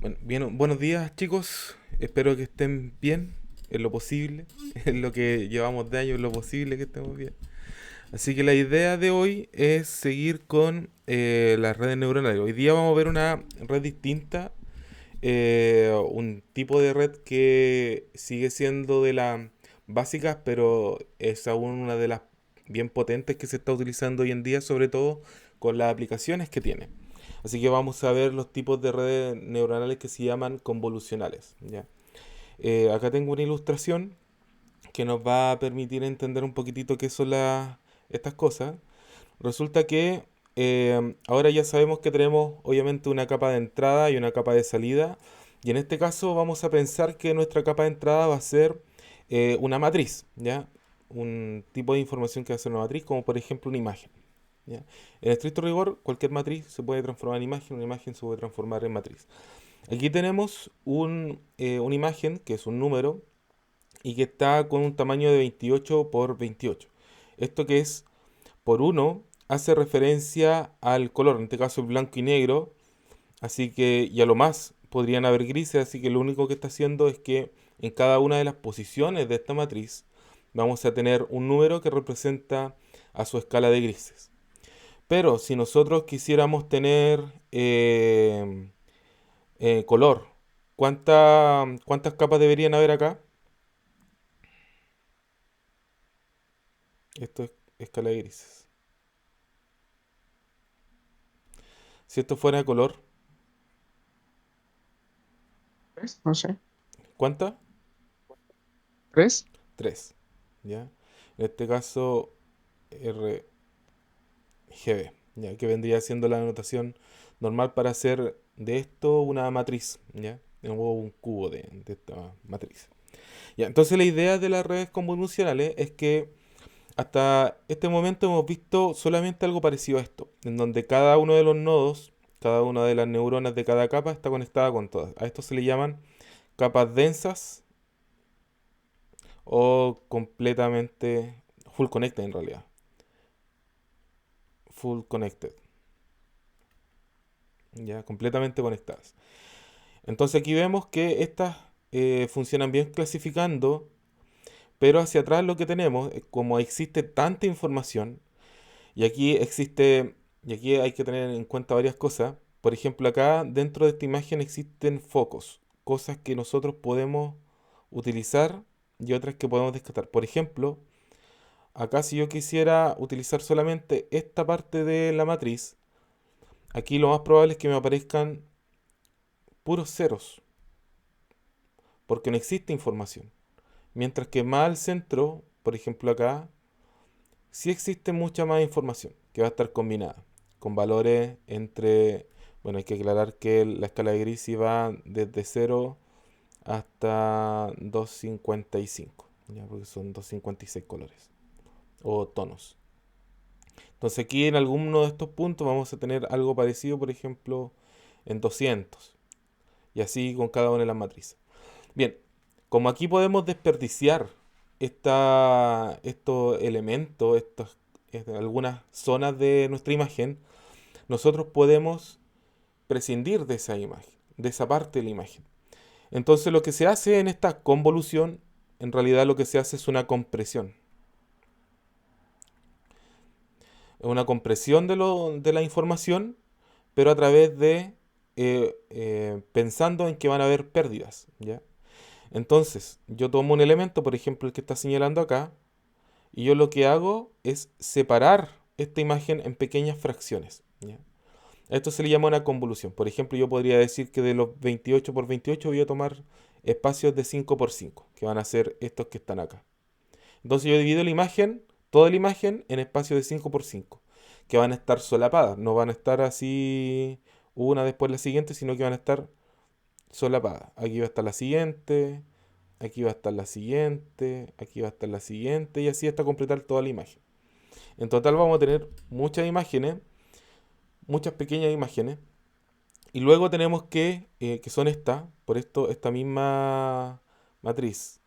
Bueno, buenos días chicos, espero que estén bien en lo posible, en lo que llevamos de año, en lo posible que estemos bien. Así que la idea de hoy es seguir con las redes neuronales. Hoy día vamos a ver una red distinta, un tipo de red que sigue siendo de las básicas, pero es aún una de las bien potentes que se está utilizando hoy en día, sobre todo con las aplicaciones que tiene. Así que vamos a ver los tipos de redes neuronales que se llaman convolucionales. ¿Ya? Acá tengo una ilustración que nos va a permitir entender un poquitito qué son estas cosas. Resulta que ahora ya sabemos que tenemos obviamente una capa de entrada y una capa de salida. Y en este caso vamos a pensar que nuestra capa de entrada va a ser una matriz, ¿ya? Un tipo de información que va a ser una matriz, como por ejemplo una imagen. ¿Ya? En estricto rigor, cualquier matriz se puede transformar en imagen, una imagen se puede transformar en matriz. Aquí tenemos una imagen que es un número y que está con un tamaño de 28 por 28. Esto que es por uno hace referencia al color, en este caso el blanco y negro, así que y a lo más podrían haber grises, así que lo único que está haciendo es que en cada una de las posiciones de esta matriz vamos a tener un número que representa a su escala de grises. Pero si nosotros quisiéramos tener color, ¿cuántas capas deberían haber acá? Esto es escala de grises. Si esto fuera de color, ¿Tres? No sé. ¿cuántas? ¿Tres? 3. ¿Ya? En este caso, RGB, ¿ya? Que vendría siendo la anotación normal para hacer de esto una matriz, ¿ya? O un cubo de esta matriz. Ya, entonces la idea de las redes convolucionales es que hasta este momento hemos visto solamente algo parecido a esto, en donde cada uno de los nodos, cada una de las neuronas de cada capa está conectada con todas. A esto se le llaman capas densas o completamente full connected en realidad. Full connected, ya completamente conectadas. Entonces aquí vemos que estas funcionan bien clasificando, pero hacia atrás lo que tenemos, como existe tanta información, y aquí existe, y aquí hay que tener en cuenta varias cosas. Por ejemplo, acá dentro de esta imagen existen focos, cosas que nosotros podemos utilizar y otras que podemos descartar. Por ejemplo, acá si yo quisiera utilizar solamente esta parte de la matriz, aquí lo más probable es que me aparezcan puros ceros, porque no existe información. Mientras que más al centro, por ejemplo acá, sí existe mucha más información que va a estar combinada con valores entre, bueno, hay que aclarar que la escala de Grisi va desde 0 hasta 255, ya, porque son 256 colores o tonos. Entonces aquí en alguno de estos puntos vamos a tener algo parecido, por ejemplo, en 200 y así con cada una de las matrices. Bien, como aquí podemos desperdiciar estos elementos, algunas zonas de nuestra imagen, nosotros podemos prescindir de esa imagen, de esa parte de la imagen. Entonces lo que se hace en esta convolución, en realidad lo que se hace es una compresión. Es una compresión de la información, pero a través de pensando en que van a haber pérdidas, ¿ya? Entonces, yo tomo un elemento, por ejemplo, el que está señalando acá, y yo lo que hago es separar esta imagen en pequeñas fracciones, ¿ya? Esto se le llama una convolución. Por ejemplo, yo podría decir que de los 28 por 28 voy a tomar espacios de 5 por 5, que van a ser estos que están acá. Entonces yo divido la imagen, toda la imagen, en espacios de 5 por 5, que van a estar solapadas. No van a estar así una después la siguiente, sino que van a estar solapadas. Aquí va a estar la siguiente, aquí va a estar la siguiente, aquí va a estar la siguiente, y así hasta completar toda la imagen. En total vamos a tener muchas imágenes, muchas pequeñas imágenes, y luego tenemos que son estas, por esto, esta misma matriz.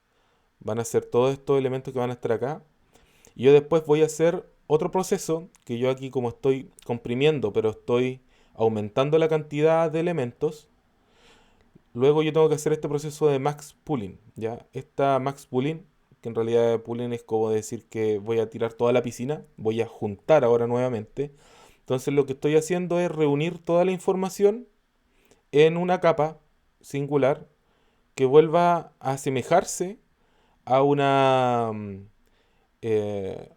Van a ser todos estos elementos que van a estar acá. Y yo después voy a hacer otro proceso, que yo aquí como estoy comprimiendo, pero estoy aumentando la cantidad de elementos, luego yo tengo que hacer este proceso de max pooling, ¿ya? Esta max pooling, que en realidad pooling es como decir que voy a tirar toda la piscina, voy a juntar ahora nuevamente. Entonces lo que estoy haciendo es reunir toda la información en una capa singular que vuelva a asemejarse a eh,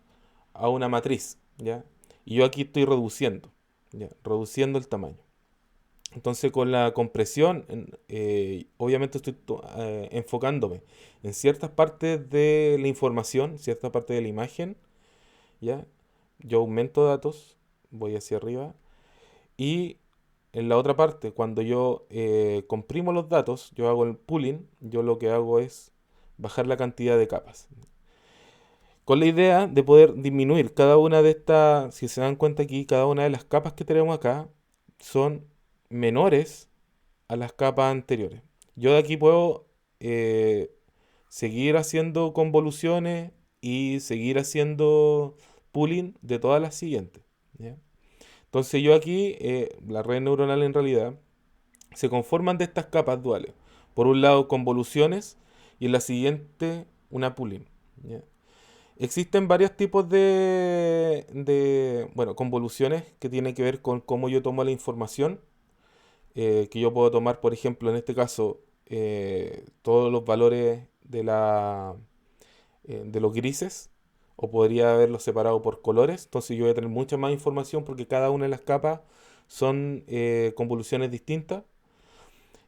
a una matriz, ¿ya? Y yo aquí estoy reduciendo, ¿ya? Reduciendo el tamaño. Entonces con la compresión, obviamente estoy enfocándome en ciertas partes de la información, ciertas partes de la imagen, ¿ya? Yo aumento datos, voy hacia arriba, y en la otra parte, cuando yo comprimo los datos, yo hago el pooling, yo lo que hago es bajar la cantidad de capas. Con la idea de poder disminuir cada una de estas, si se dan cuenta aquí, cada una de las capas que tenemos acá son menores a las capas anteriores. Yo de aquí puedo eh, seguir haciendo convoluciones y seguir haciendo pooling de todas las siguientes, ¿ya? Entonces yo aquí, la red neuronal en realidad, se conforman de estas capas duales. Por un lado convoluciones y en la siguiente una pooling, ¿ya? Existen varios tipos bueno, convoluciones que tienen que ver con cómo yo tomo la información, que yo puedo tomar, por ejemplo, en este caso, todos los valores de los grises, o podría haberlos separado por colores. Entonces yo voy a tener mucha más información porque cada una de las capas son convoluciones distintas.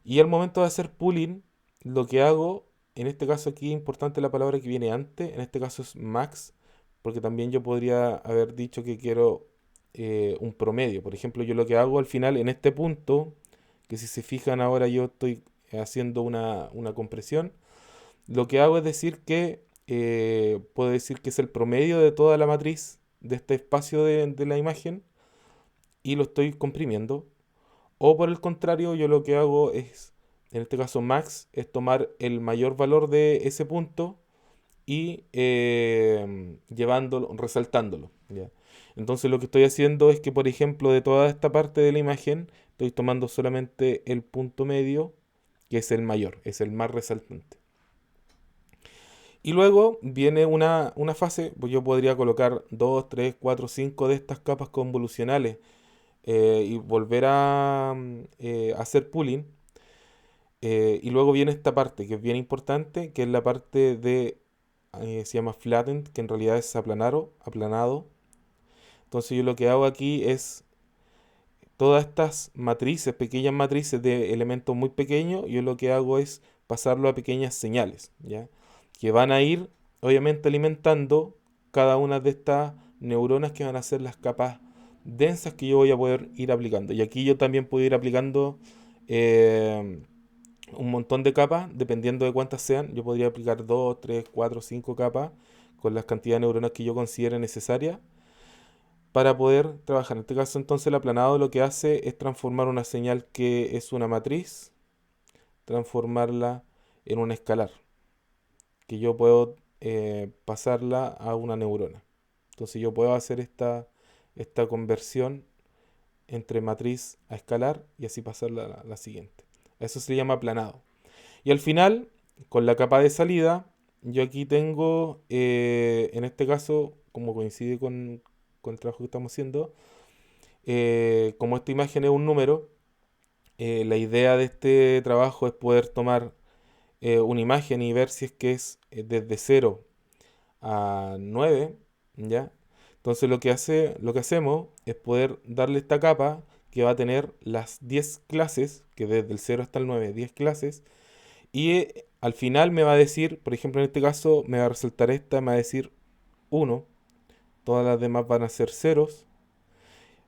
Y al momento de hacer pooling, lo que hago, en este caso aquí es importante la palabra que viene antes, en este caso es max, porque también yo podría haber dicho que quiero un promedio. Por ejemplo, yo lo que hago al final en este punto, que si se fijan ahora yo estoy haciendo una compresión, lo que hago es decir que puedo decir que es el promedio de toda la matriz de este espacio de la imagen y lo estoy comprimiendo. O por el contrario, yo lo que hago es, en este caso max, es tomar el mayor valor de ese punto y llevándolo, resaltándolo, ¿ya? Entonces lo que estoy haciendo es que, por ejemplo, de toda esta parte de la imagen, estoy tomando solamente el punto medio, que es el mayor, es el más resaltante. Y luego viene una fase, pues yo podría colocar 2 3 4 5 de estas capas convolucionales y volver a hacer pooling. Y luego viene esta parte que es bien importante, que es la parte se llama flattened, que en realidad es aplanado. Entonces yo lo que hago aquí es todas estas matrices, pequeñas matrices de elementos muy pequeños, yo lo que hago es pasarlo a pequeñas señales, ¿ya? Que van a ir, obviamente, alimentando cada una de estas neuronas que van a ser las capas densas que yo voy a poder ir aplicando. Y aquí yo también puedo ir aplicando eh, un montón de capas, dependiendo de cuántas sean. Yo podría aplicar 2 3 4 5 capas con las cantidades de neuronas que yo considere necesarias para poder trabajar. En este caso, entonces, el aplanado lo que hace es transformar una señal que es una matriz, transformarla en un escalar, que yo puedo pasarla a una neurona. Entonces yo puedo hacer esta conversión entre matriz a escalar y así pasarla a la siguiente. Eso se llama aplanado. Y al final, con la capa de salida, yo aquí tengo, en este caso, como coincide con el trabajo que estamos haciendo, como esta imagen es un número, la idea de este trabajo es poder tomar una imagen y ver si es que es desde 0 a 9, ¿ya? Entonces lo que hacemos es poder darle esta capa que va a tener las 10 clases, que desde el 0 hasta el 9 10 clases, y al final me va a decir, por ejemplo en este caso me va a resaltar esta, me va a decir 1, todas las demás van a ser ceros,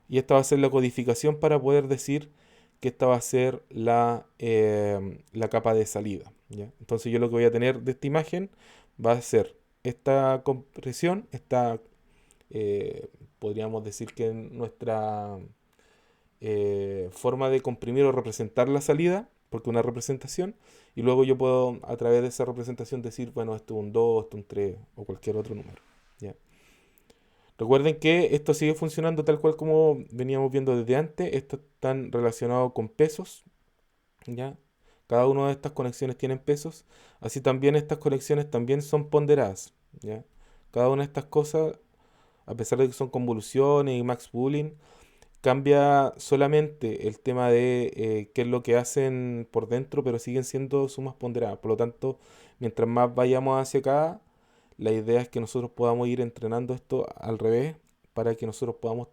y esta va a ser la codificación para poder decir que esta va a ser la capa de salida, ¿ya? Entonces yo lo que voy a tener de esta imagen va a ser esta compresión, podríamos decir que nuestra forma de comprimir o representar la salida, porque una representación, y luego yo puedo a través de esa representación decir, bueno, esto es un 2, esto es un 3 o cualquier otro número, ¿ya? Recuerden que esto sigue funcionando tal cual como veníamos viendo desde antes. Esto están relacionado con pesos, ¿ya? Cada una de estas conexiones tienen pesos, así también estas conexiones también son ponderadas, ¿ya? Cada una de estas cosas, a pesar de que son convoluciones y max pooling, cambia solamente el tema de qué es lo que hacen por dentro, pero siguen siendo sumas ponderadas. Por lo tanto, mientras más vayamos hacia acá, la idea es que nosotros podamos ir entrenando esto al revés para que nosotros podamos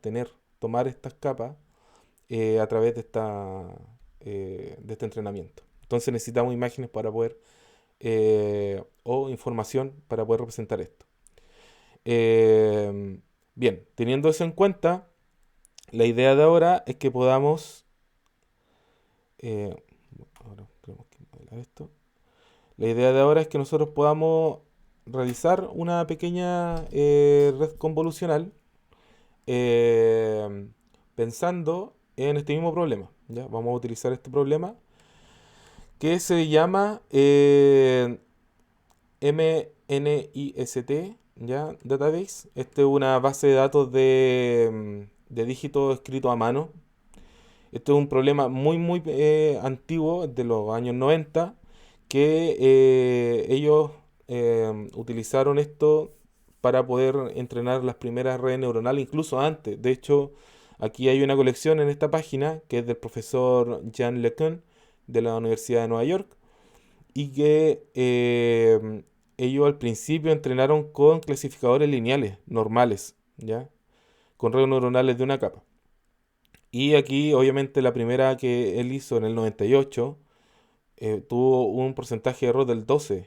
tomar estas capas a través de este entrenamiento. Entonces necesitamos imágenes para poder, o información para poder representar esto. Eh, Bien, teniendo eso en cuenta, la idea de ahora es que podamos, eh, ahora tenemos que modelar esto. La idea de ahora es que nosotros podamos realizar una pequeña red convolucional eh, pensando en este mismo problema. ¿Ya? Vamos a utilizar este problema que se llama MNIST, ¿ya? Database. Este es una base de datos de dígitos escritos a mano. Este es un problema muy antiguo, de los años 90, que ellos utilizaron esto para poder entrenar las primeras redes neuronales, incluso antes. De hecho, aquí hay una colección en esta página que es del profesor Jean LeCun de la Universidad de Nueva York y que ellos al principio entrenaron con clasificadores lineales normales, ¿ya? Con redes neuronales de una capa. Y aquí, obviamente, la primera que él hizo en el 98 tuvo un porcentaje de error del 12%.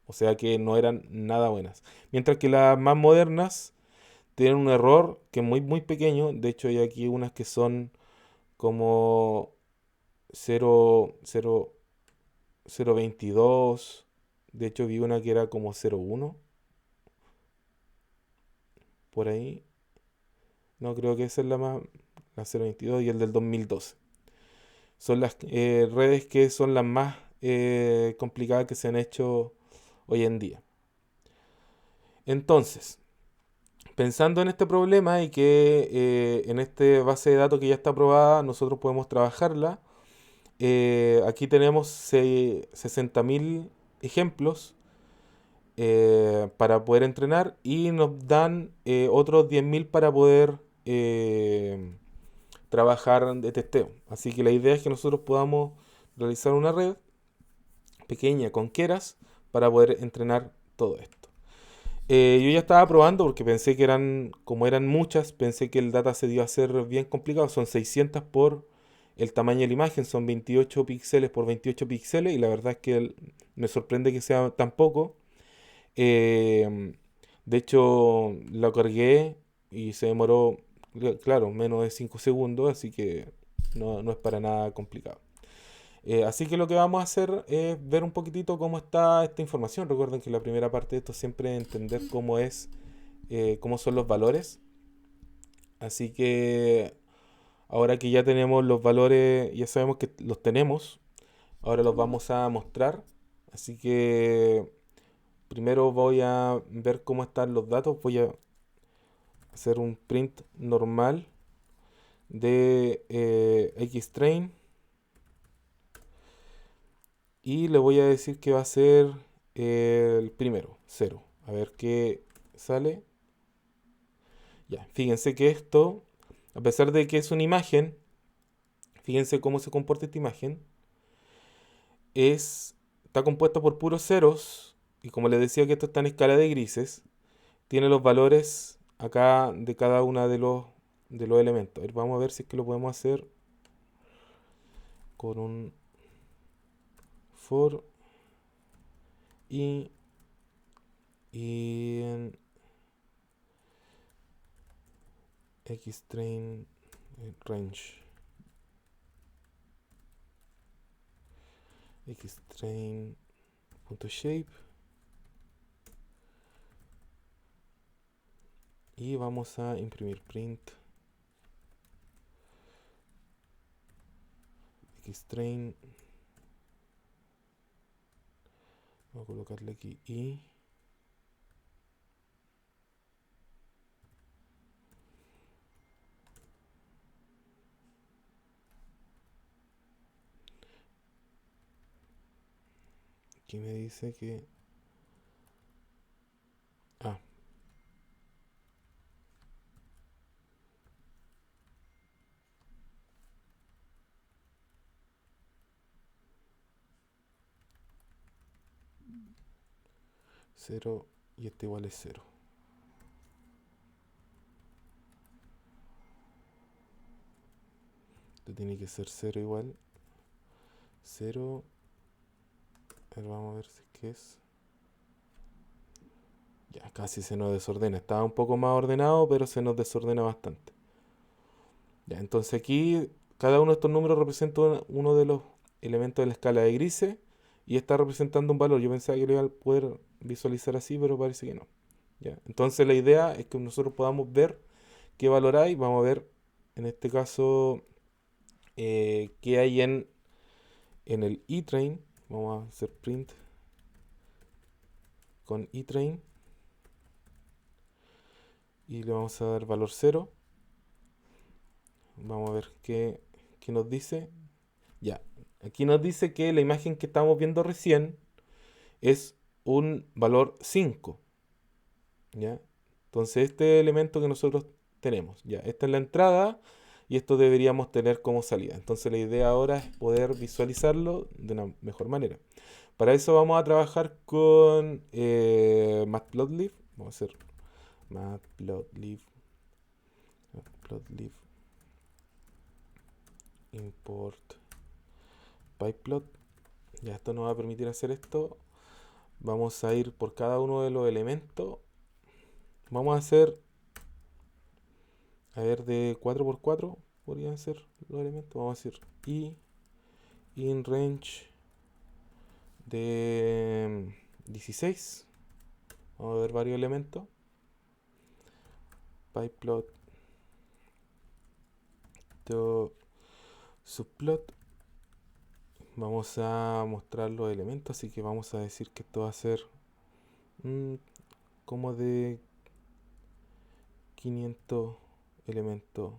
O sea que no eran nada buenas. Mientras que las más modernas tienen un error que es muy pequeño. De hecho, hay aquí unas que son como 0,22. De hecho, vi una que era como 0,1 por ahí. No, creo que esa es la 0,22 y el del 2012. Son las redes que son las más complicadas que se han hecho hoy en día. Entonces, pensando en este problema y que en esta base de datos que ya está aprobada, nosotros podemos trabajarla. Aquí tenemos 60.000 ejemplos para poder entrenar y nos dan otros 10.000 para poder trabajar de testeo. Así que la idea es que nosotros podamos realizar una red pequeña con Keras para poder entrenar todo esto. Yo ya estaba probando porque pensé que como eran muchas, pensé que el dataset iba a ser bien complicado. Son 600 por el tamaño de la imagen, son 28 píxeles por 28 píxeles y la verdad es que me sorprende que sea tan poco. Eh, de hecho, lo cargué y se demoró, claro, menos de 5 segundos, así que no es para nada complicado. Así que lo que vamos a hacer es ver un poquitito cómo está esta información. Recuerden que la primera parte de esto siempre es entender cómo son los valores. Así que ahora que ya tenemos los valores, ya sabemos que los tenemos, ahora los vamos a mostrar. Así que primero voy a ver cómo están los datos. Voy a hacer un print normal de Xtrain y le voy a decir que va a ser el primero, cero. A ver qué sale. Ya, fíjense que esto, a pesar de que es una imagen, fíjense cómo se comporta esta imagen. Está compuesta por puros ceros. Y como les decía que esto está en escala de grises, tiene los valores acá de cada uno de los elementos. A ver, vamos a ver si es que lo podemos hacer con un for y en xtrain range. xtrain.shape y vamos a imprimir print xtrain. Voy a colocarle aquí y Aquí me dice que... Ah, 0 y este igual es 0. Esto tiene que ser 0 igual. 0. A ver, vamos a ver si es que es. Ya, casi se nos desordena. Estaba un poco más ordenado, pero se nos desordena bastante. Ya, entonces aquí cada uno de estos números representa uno de los elementos de la escala de grises y está representando un valor. Yo pensaba que lo iba a poder visualizar así, pero parece que no. Ya, entonces la idea es que nosotros podamos ver qué valor hay. Vamos a ver en este caso qué hay en el eTrain. Vamos a hacer print con eTrain y le vamos a dar valor 0. Vamos a ver qué nos dice. Ya, aquí nos dice que la imagen que estamos viendo recién es un valor 5. ¿Ya? Entonces este elemento que nosotros tenemos, ya, esta es la entrada y esto deberíamos tener como salida. Entonces la idea ahora es poder visualizarlo de una mejor manera. Para eso vamos a trabajar con Matplotlib. Vamos a hacer Matplotlib, Matplotlib import pyplot. Ya, esto nos va a permitir hacer esto. Vamos a ir por cada uno de los elementos. Vamos a hacer, a ver, de 4x4 podrían ser los elementos. Vamos a decir i in range de 16. Vamos a ver varios elementos. Pyplot to subplot. Vamos a mostrar los elementos, así que vamos a decir que esto va a ser como de 500 elementos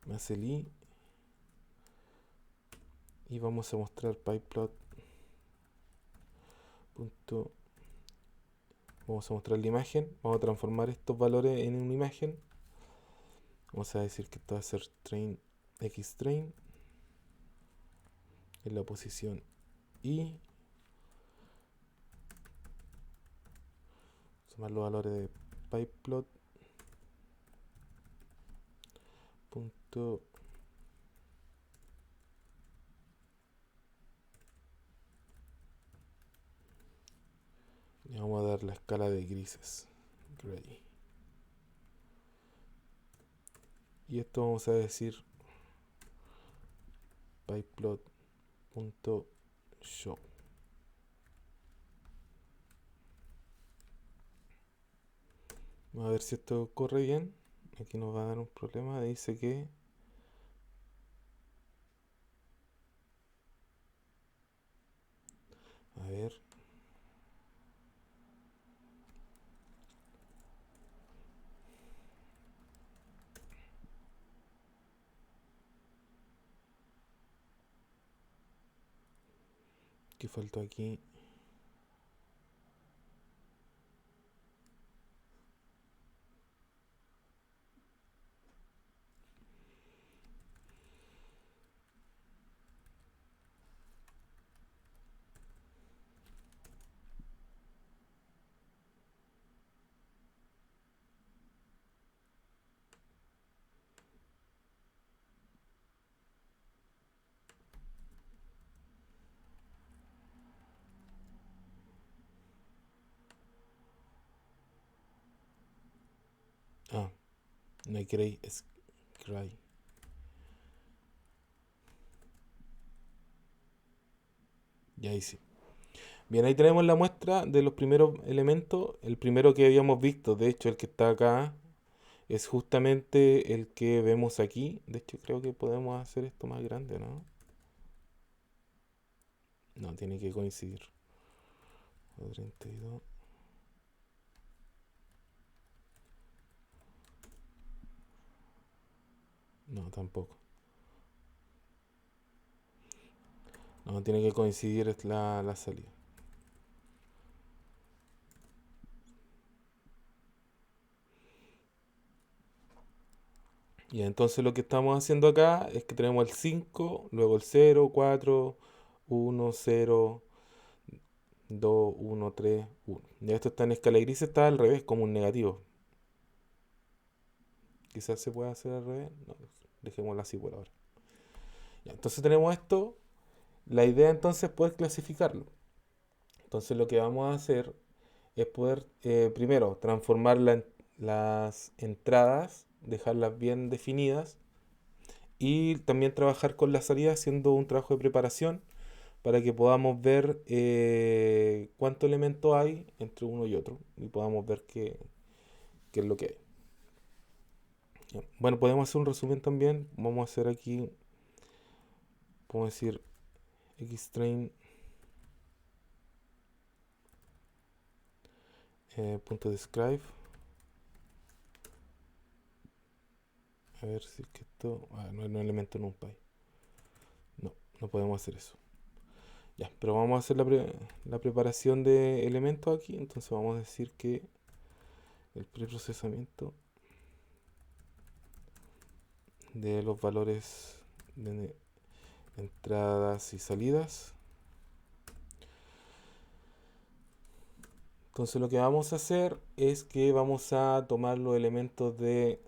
más el i. Y vamos a mostrar pyplot. Vamos a mostrar la imagen. Vamos a transformar estos valores en una imagen. Vamos a decir que esto va a ser train xtrain en la posición i. Sumar los valores de pyplot. Punto. Y vamos a dar la escala de grises. Gray. Y esto vamos a decir pyplot.show. Vamos a ver si esto corre bien. Aquí nos va a dar un problema. Dice que a ver. ¿Qué faltó aquí? Ah, no hay gray, es gray. Ya ahí sí. Bien, ahí tenemos la muestra de los primeros elementos. El primero que habíamos visto, de hecho, el que está acá, es justamente el que vemos aquí. De hecho, creo que podemos hacer esto más grande, ¿no? No, tiene que coincidir. 32. No, tampoco. No, tiene que coincidir la salida. Y entonces lo que estamos haciendo acá es que tenemos el 5, luego el 0, 4, 1, 0, 2, 1, 3, 1. Ya esto está en escala gris, está al revés, como un negativo. Quizás se pueda hacer al revés. No, dejémoslo así por ahora. Ya, entonces tenemos esto. La idea entonces es poder clasificarlo. Entonces lo que vamos a hacer es poder, primero, transformar las entradas, dejarlas bien definidas y también trabajar con la salida haciendo un trabajo de preparación para que podamos ver cuántos elementos hay entre uno y otro y podamos ver qué es lo que hay. Ya. Bueno, podemos hacer un resumen también. Vamos a hacer aquí, podemos decir xtrain punto describe. A ver si es que esto. No es un elemento NumPy. No, no podemos hacer eso. Ya, pero vamos a hacer la preparación de elementos aquí. Entonces vamos a decir que el preprocesamiento de los valores de entradas y salidas. Entonces lo que vamos a hacer es que vamos a tomar los elementos de,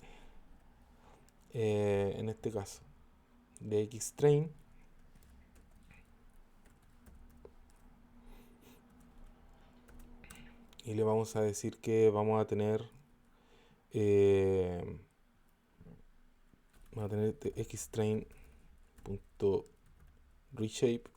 en este caso, de xtrain y le vamos a decir que vamos a tener eh, xtrain.reshape,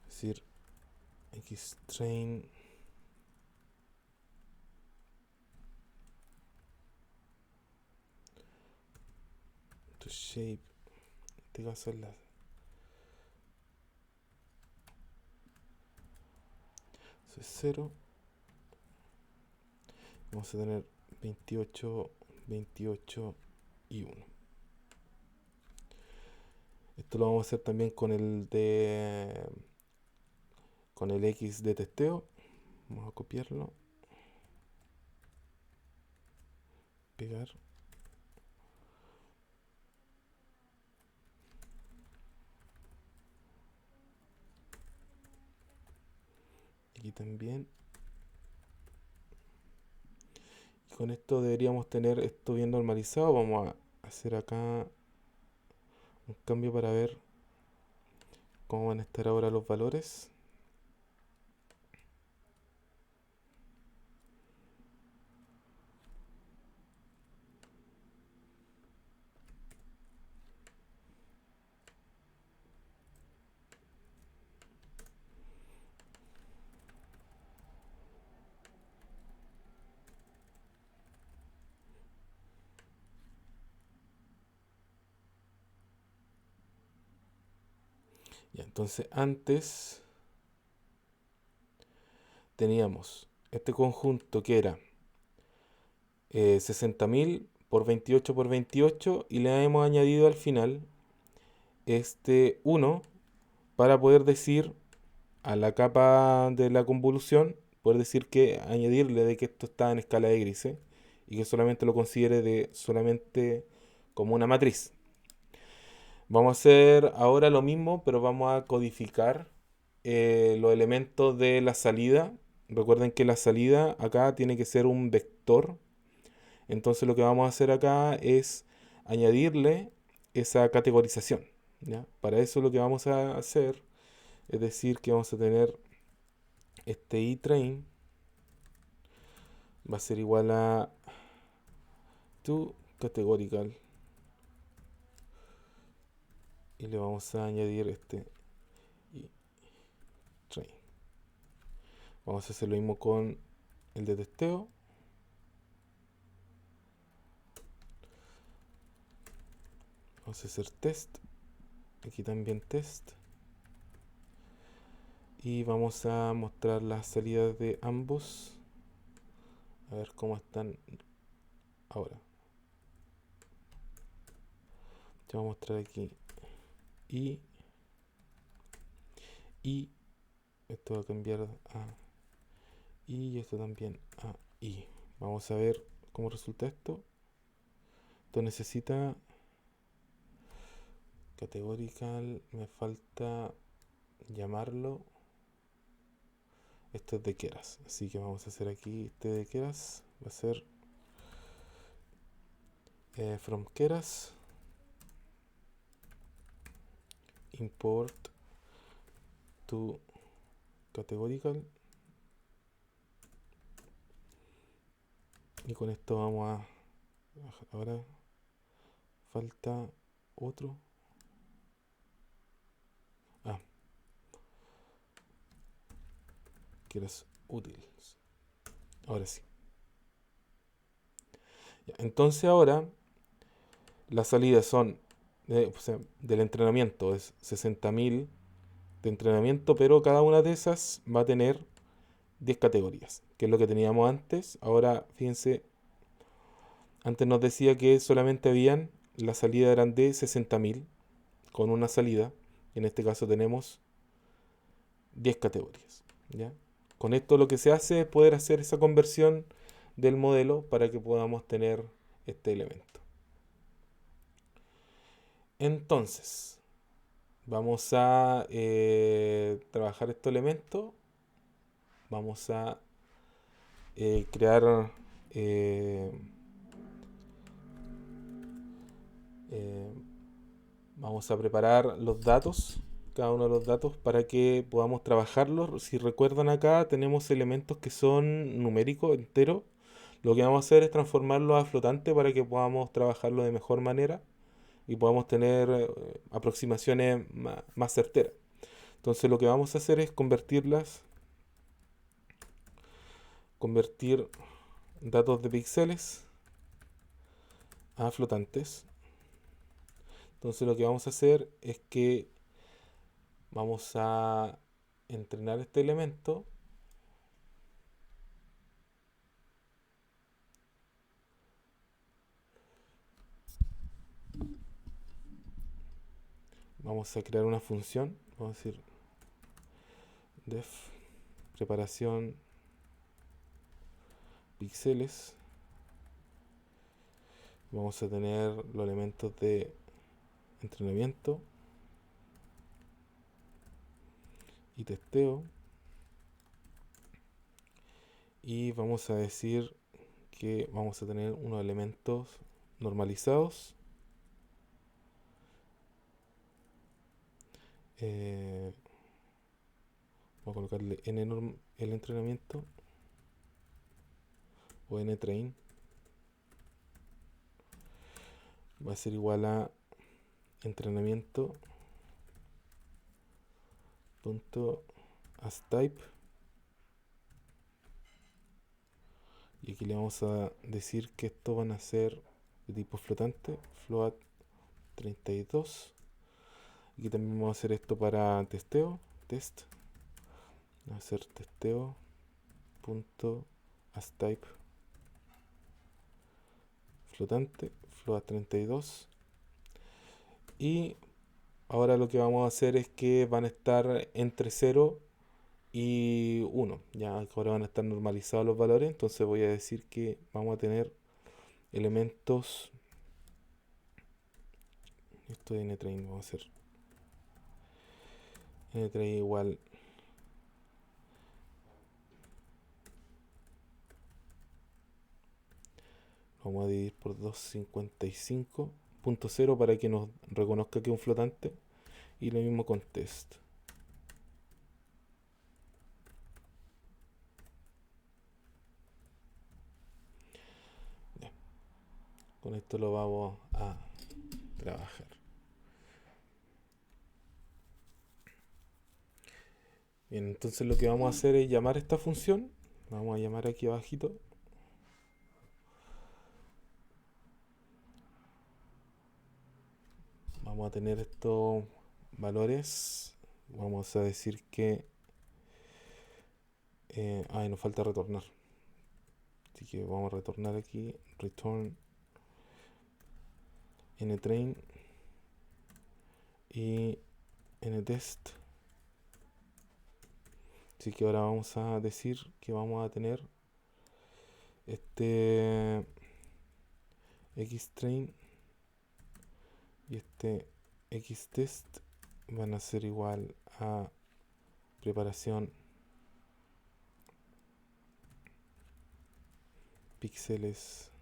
es decir, xtrain to shape, en este caso es 0. Vamos a tener 28, 28 y 1. Esto lo vamos a hacer también con el X de testeo. Vamos a copiarlo, pegar. Aquí también. Y con esto deberíamos tener esto bien normalizado. Vamos a hacer acá un cambio para ver cómo van a estar ahora los valores. Ya, entonces antes teníamos este conjunto que era 60.000 por 28 por 28 y le hemos añadido al final este 1 para poder decir a la capa de la convolución, poder decir que añadirle de que esto está en escala de grises y que solamente lo considere de solamente como una matriz. Vamos a hacer ahora lo mismo, pero vamos a codificar los elementos de la salida. Recuerden que la salida acá tiene que ser un vector. Entonces lo que vamos a hacer acá es añadirle esa categorización. ¿Ya? Para eso lo que vamos a hacer es decir que vamos a tener este iTrain va a ser igual a to categorical y le vamos a añadir este iTrain. Vamos a hacer lo mismo con el de testeo. Vamos a hacer test. Aquí también test. Y vamos a mostrar las salidas de ambos. A ver cómo están ahora. Te voy a mostrar aquí. Y, y, esto va a cambiar a y esto también a y. Vamos a ver cómo resulta esto. Esto necesita categorical, me falta llamarlo. Esto es de Keras, así que vamos a hacer aquí este de Keras. Va a ser from Keras import to categorical. Y con esto vamos a... Ahora falta otro. Ah, Keras útil. Ahora sí. Ya, entonces ahora las salidas son o sea, del entrenamiento, es 60.000 de entrenamiento, pero cada una de esas va a tener 10 categorías, que es lo que teníamos antes. Ahora, fíjense, antes nos decía que solamente habían, la salida eran de 60.000 con una salida. En este caso tenemos 10 categorías. ¿Ya? Con esto lo que se hace es poder hacer esa conversión del modelo para que podamos tener este elemento. Entonces, vamos a trabajar este elemento. Vamos a crear eh, eh, vamos a preparar los datos, cada uno de los datos para que podamos trabajarlos. Si recuerdan acá tenemos elementos que son numéricos, enteros. Lo que vamos a hacer es transformarlos a flotante para que podamos trabajarlo de mejor manera y podamos tener aproximaciones más certeras. Entonces lo que vamos a hacer es convertir datos de píxeles a flotantes. Entonces lo que vamos a hacer es que vamos a entrenar este elemento. Vamos a crear una función. Vamos a decir def preparación píxeles. Vamos a tener los elementos de entrenamiento y testeo. Y vamos a decir que vamos a tener unos elementos normalizados. Voy a colocarle el entrenamiento o ntrain. Va a ser igual a entrenamiento punto astype. Y aquí le vamos a decir que estos van a ser de tipo flotante, float 32. Aquí también vamos a hacer esto para testeo, test. Vamos a hacer testeo punto astype flotante, float 32. Y ahora lo que vamos a hacer es que van a estar entre 0 y 1. Ya ahora van a estar normalizados los valores, entonces voy a decir que vamos a tener elementos. Esto de ntrain, vamos a hacer ntrain igual vamos a dividir por 255.0 para que nos reconozca que es un flotante. Y lo mismo con test. Ya. Con esto lo vamos a trabajar. Bien, entonces lo que vamos a hacer es llamar esta función. Vamos a llamar aquí abajito. Vamos a tener estos valores. Vamos a decir que... nos falta retornar. Así que vamos a retornar aquí, return ntrain y ntest. Así que ahora vamos a decir que vamos a tener este xtrain y este xtest van a ser igual a preparación píxeles.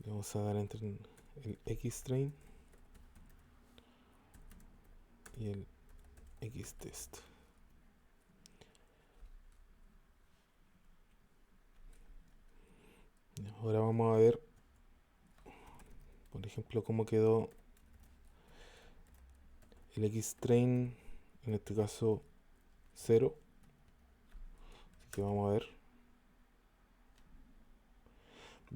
Le vamos a dar entre el xtrain y el xtest. Ahora vamos a ver, por ejemplo, cómo quedó el xtrain, en este caso 0. Así que vamos a ver.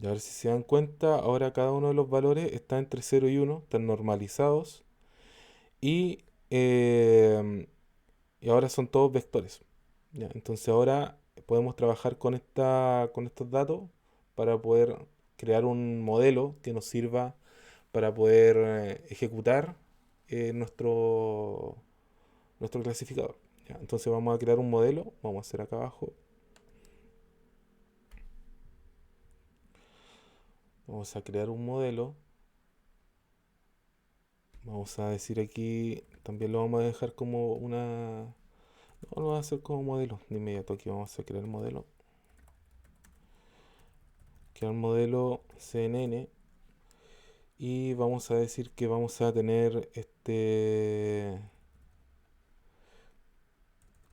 Y a ver si se dan cuenta, ahora cada uno de los valores está entre 0 y 1, están normalizados. Y, y ahora son todos vectores. ¿Ya? Entonces ahora podemos trabajar con estos datos para poder crear un modelo que nos sirva para poder ejecutar nuestro clasificador. ¿Ya? Entonces vamos a crear un modelo, vamos a hacer acá abajo. Vamos a crear un modelo. Vamos a decir aquí, también lo vamos a dejar como una... No lo vamos a hacer como modelo de inmediato. Aquí vamos a crear modelo. Crear modelo CNN. Y vamos a decir que vamos a tener este...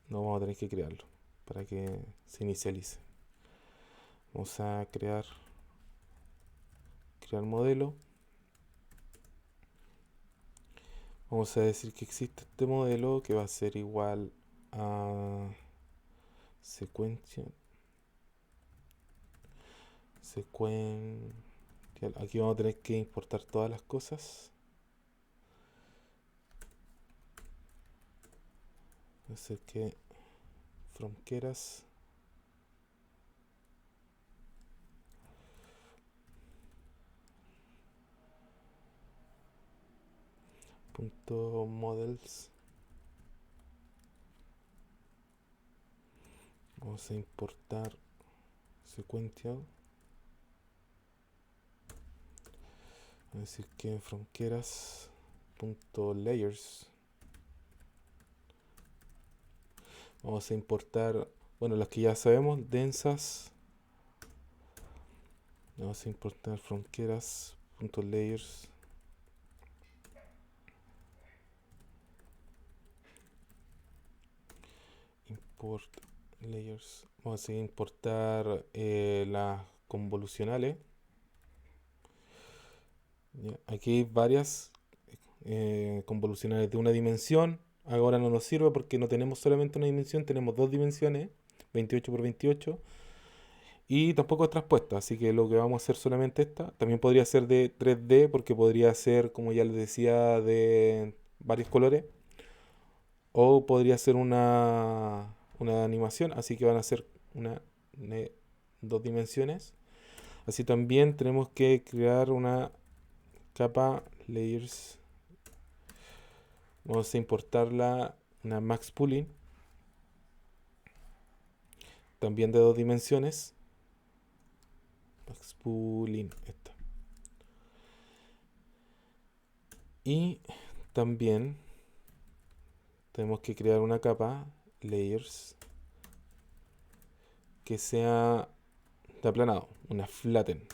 No vamos a tener que crearlo para que se inicialice. Vamos a crear modelo. Vamos a decir que existe este modelo que va a ser igual a secuencia. Aquí vamos a tener que importar todas las cosas. Va a ser que from keras punto models. Vamos a importar sequential. Vamos a decir que from keras punto layers. Vamos a importar, bueno, las que ya sabemos, densas. Vamos a importar from keras punto layers. Import layers. Vamos a importar las convolucionales. Ya, aquí hay varias convolucionales de una dimensión. Ahora no nos sirve porque no tenemos solamente una dimensión, tenemos dos dimensiones, 28 por 28. Y tampoco es traspuesta, así que lo que vamos a hacer solamente esta. También podría ser de 3D porque podría ser, como ya les decía, de varios colores. O podría ser una animación, así que van a ser una, dos dimensiones. Así también tenemos que crear una capa layers. Vamos a importarla, una max pooling, también de dos dimensiones. Max pooling, esta. Y también tenemos que crear una capa layers que sea de aplanado, una flatten.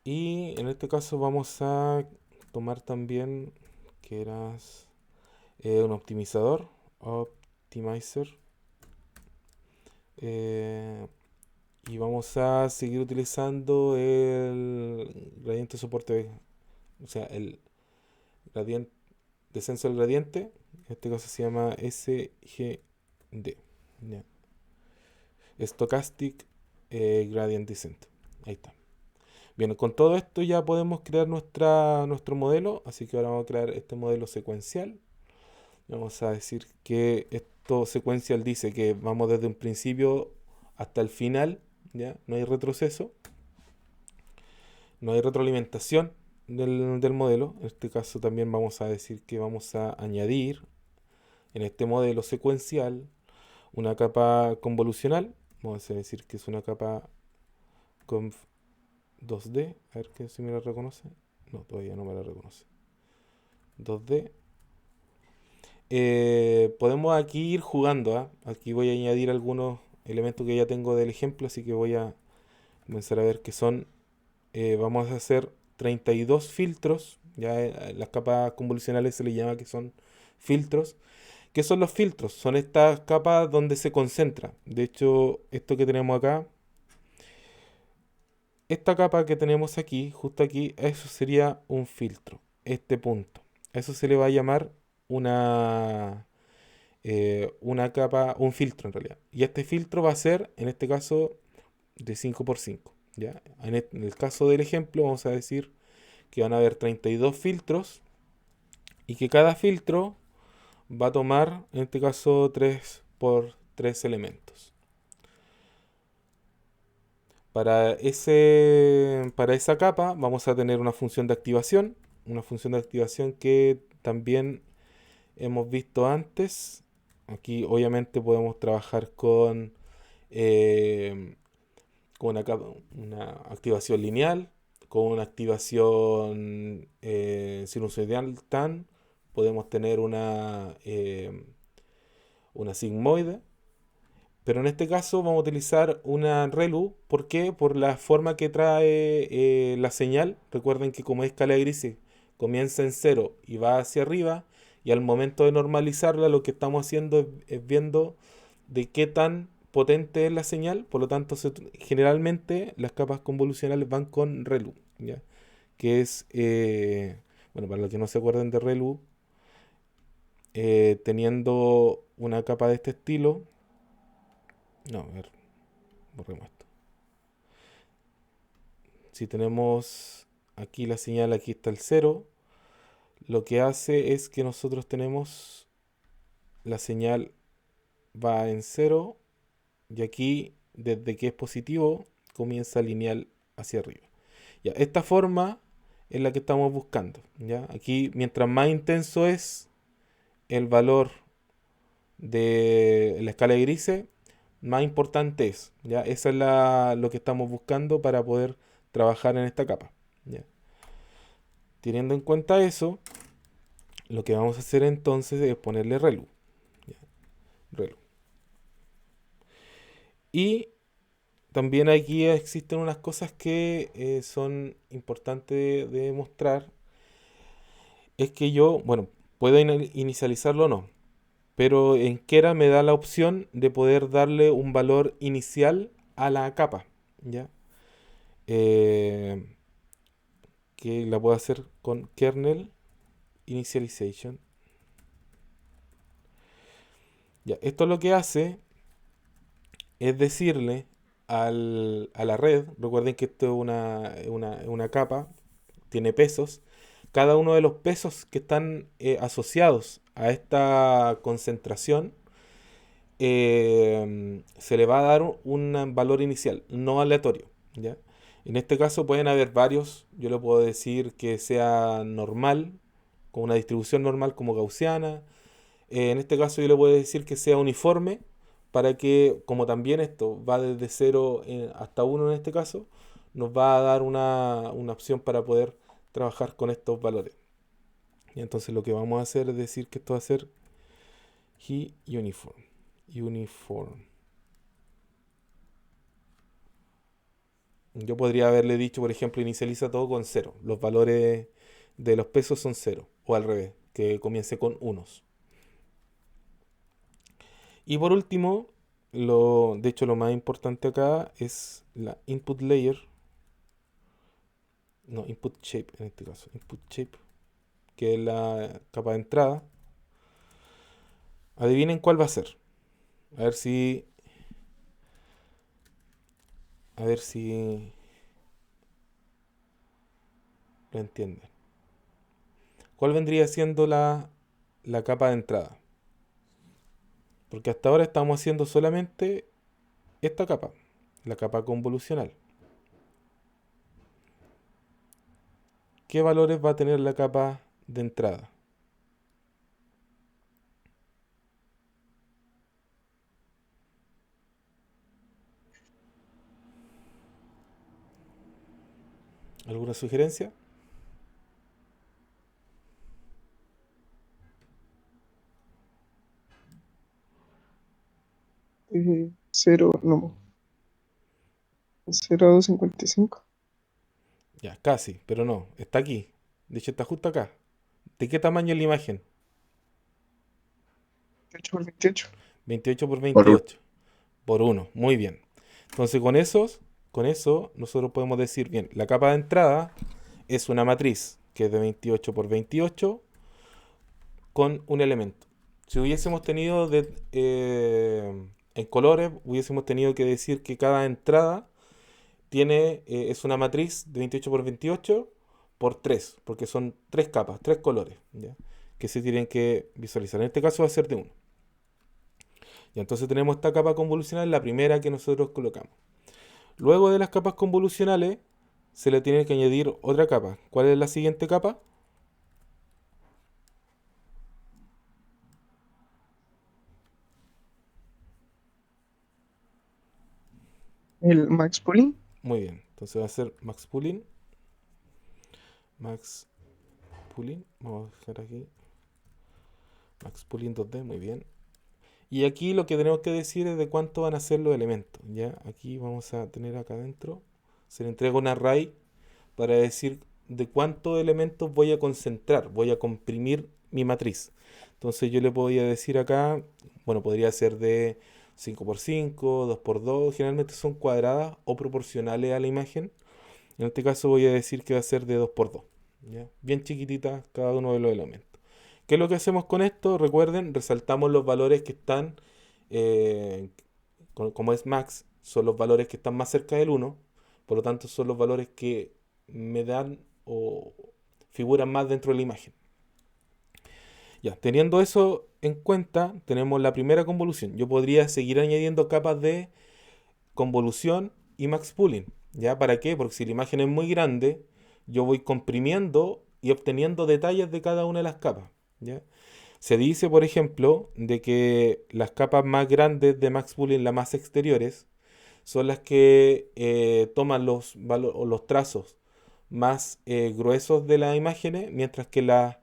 Y en este caso vamos a tomar también que eras un optimizador, optimizer, y vamos a seguir utilizando el gradiente soporte, o sea, el gradiente, descenso del gradiente, en este caso se llama SGD, ¿ya? Stochastic Gradient Descent. Ahí está. Bien, con todo esto ya podemos crear nuestro modelo, así que ahora vamos a crear este modelo secuencial. Vamos a decir que esto secuencial dice que vamos desde un principio hasta el final, ¿ya? No hay retroceso, no hay retroalimentación del modelo. En este caso también vamos a decir que vamos a añadir en este modelo secuencial una capa convolucional. Vamos a decir que es una capa conv 2D. A ver que si me la reconoce. No, todavía no me la reconoce. 2D. Podemos aquí ir jugando, ¿ah? Aquí voy a añadir algunos elementos que ya tengo del ejemplo, así que voy a comenzar a ver que son, vamos a hacer 32 filtros, ya las capas convolucionales se le llama que son filtros. ¿Qué son los filtros? Son estas capas donde se concentra. De hecho, esto que tenemos acá, esta capa que tenemos aquí, justo aquí, eso sería un filtro, este punto. A eso se le va a llamar una capa, un filtro en realidad. Y este filtro va a ser, en este caso, de 5 por 5. ¿Ya? En el caso del ejemplo, vamos a decir que van a haber 32 filtros y que cada filtro va a tomar, en este caso, 3 por 3 elementos. Para esa capa vamos a tener una función de activación que también hemos visto antes. Aquí obviamente podemos trabajar eh, con una activación lineal, con una activación sinusoidal tan. Podemos tener una sigmoide. Pero en este caso vamos a utilizar una ReLU. ¿Por qué? Por la forma que trae la señal. Recuerden que como es escala gris, comienza en cero y va hacia arriba. Y al momento de normalizarla, lo que estamos haciendo es viendo de qué tan potente es la señal. Por lo tanto, generalmente las capas convolucionales van con ReLU, ¿ya? Que es, bueno, para los que no se acuerden de ReLU, teniendo una capa de este estilo. No, a ver, borremos esto. Si tenemos aquí la señal, aquí está el cero, lo que hace es que nosotros tenemos la señal va en cero y aquí desde que es positivo comienza lineal hacia arriba. Ya, esta forma es la que estamos buscando. ¿Ya? Aquí mientras más intenso es el valor de la escala de grises, más importante es. ¿Ya? Esa es lo que estamos buscando para poder trabajar en esta capa. ¿Ya? Teniendo en cuenta eso, lo que vamos a hacer entonces es ponerle ReLU. ¿Ya? ReLU. Y también aquí existen unas cosas que son importantes de mostrar. Es que yo, bueno, puedo inicializarlo o no, pero en Kera me da la opción de poder darle un valor inicial a la capa. ¿Ya? Eh, que la puedo hacer con kernel initialization. Ya, esto lo que hace es decirle a la red. Recuerden que esto es una capa, tiene pesos. Cada uno de los pesos que están asociados a esta concentración se le va a dar un valor inicial, no aleatorio. ¿Ya? En este caso pueden haber varios. Yo le puedo decir que sea normal, con una distribución normal como gaussiana. En este caso yo le puedo decir que sea uniforme para que, como también esto va desde 0 hasta 1 en este caso, nos va a dar una opción para poder trabajar con estos valores. Y entonces lo que vamos a hacer es decir que esto va a ser uniform. Uniform. Yo podría haberle dicho, por ejemplo, inicializa todo con 0. Los valores de los pesos son 0. O al revés, que comience con unos. Y por último, de hecho lo más importante acá es la input layer. No, input shape en este caso. Input shape, que es la capa de entrada. Adivinen cuál va a ser. A ver si. A ver si lo entienden. ¿Cuál vendría siendo la capa de entrada? Porque hasta ahora estamos haciendo solamente esta capa, la capa convolucional. ¿Qué valores va a tener la capa de entrada? ¿Alguna sugerencia? Cero, no, 0,255. Ya, casi, pero no, está aquí. De hecho, está justo acá. ¿De qué tamaño es la imagen? 28 por 28. 28 por Por uno. 28 por 1. Muy bien. Entonces, con eso nosotros podemos decir, bien, la capa de entrada es una matriz que es de 28 por 28 con un elemento. Si hubiésemos tenido en colores, hubiésemos tenido que decir que cada entrada es una matriz de 28 por 28 por 3, porque son tres capas, tres colores, ¿ya? Que se tienen que visualizar. En este caso va a ser de uno. Y entonces tenemos esta capa convolucional, la primera que nosotros colocamos. Luego de las capas convolucionales, se le tiene que añadir otra capa. ¿Cuál es la siguiente capa? El max pooling. Muy bien. Entonces va a ser max pooling. Max pooling. Vamos a dejar aquí. Max pooling 2D. Muy bien. Y aquí lo que tenemos que decir es de cuánto van a ser los elementos. ¿Ya? Aquí vamos a tener acá adentro. Se le entrega un array para decir de cuántos elementos voy a concentrar. Voy a comprimir mi matriz. Entonces yo le podría decir acá, bueno, podría ser de 5 por 5, 2 por 2. Generalmente son cuadradas o proporcionales a la imagen. En este caso voy a decir que va a ser de 2 por 2. ¿Ya? Bien chiquitita cada uno de los elementos. ¿Qué es lo que hacemos con esto? Recuerden, resaltamos los valores que están, eh, como es max, son los valores que están más cerca del uno. Por lo tanto, son los valores que me dan o figuran más dentro de la imagen. Ya, teniendo eso en cuenta, tenemos la primera convolución. Yo podría seguir añadiendo capas de convolución y max pooling. ¿Ya? ¿Para qué? Porque si la imagen es muy grande, yo voy comprimiendo y obteniendo detalles de cada una de las capas. ¿Ya? Se dice, por ejemplo, de que las capas más grandes de max pooling, las más exteriores, son las que toman o los trazos más gruesos de las imágenes, mientras que las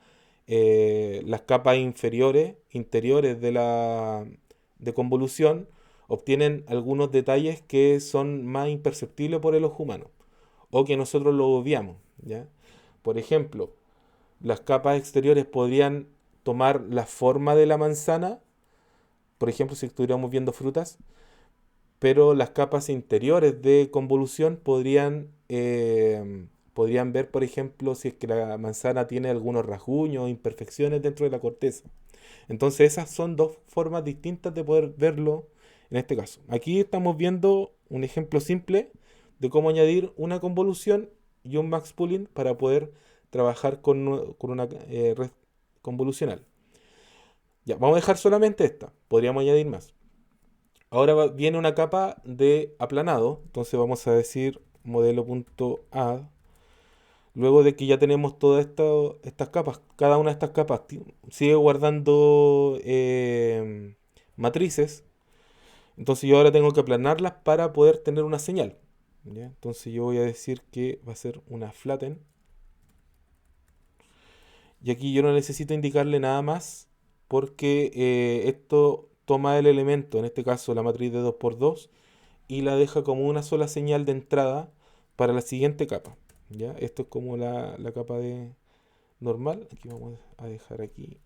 capas inferiores, interiores de convolución, obtienen algunos detalles que son más imperceptibles por el ojo humano o que nosotros lo obviamos, ¿ya? Por ejemplo, las capas exteriores podrían tomar la forma de la manzana, por ejemplo, si estuviéramos viendo frutas, pero las capas interiores de convolución podrían ver, por ejemplo, si es que la manzana tiene algunos rasguños o imperfecciones dentro de la corteza. Entonces esas son dos formas distintas de poder verlo en este caso. Aquí estamos viendo un ejemplo simple de cómo añadir una convolución y un max pooling para poder trabajar con una red convolucional. Ya, vamos a dejar solamente esta. Podríamos añadir más. Ahora viene una capa de aplanado. Entonces vamos a decir modelo.add. Luego de que ya tenemos todas estas capas, cada una de estas capas sigue guardando matrices. Entonces yo ahora tengo que aplanarlas para poder tener una señal. ¿Ya? Entonces yo voy a decir que va a ser una flatten. Y aquí yo no necesito indicarle nada más porque esto toma el elemento, en este caso la matriz de 2 por 2, y la deja como una sola señal de entrada para la siguiente capa. ¿Ya? Esto es como la capa de normal. Aquí vamos a dejar aquí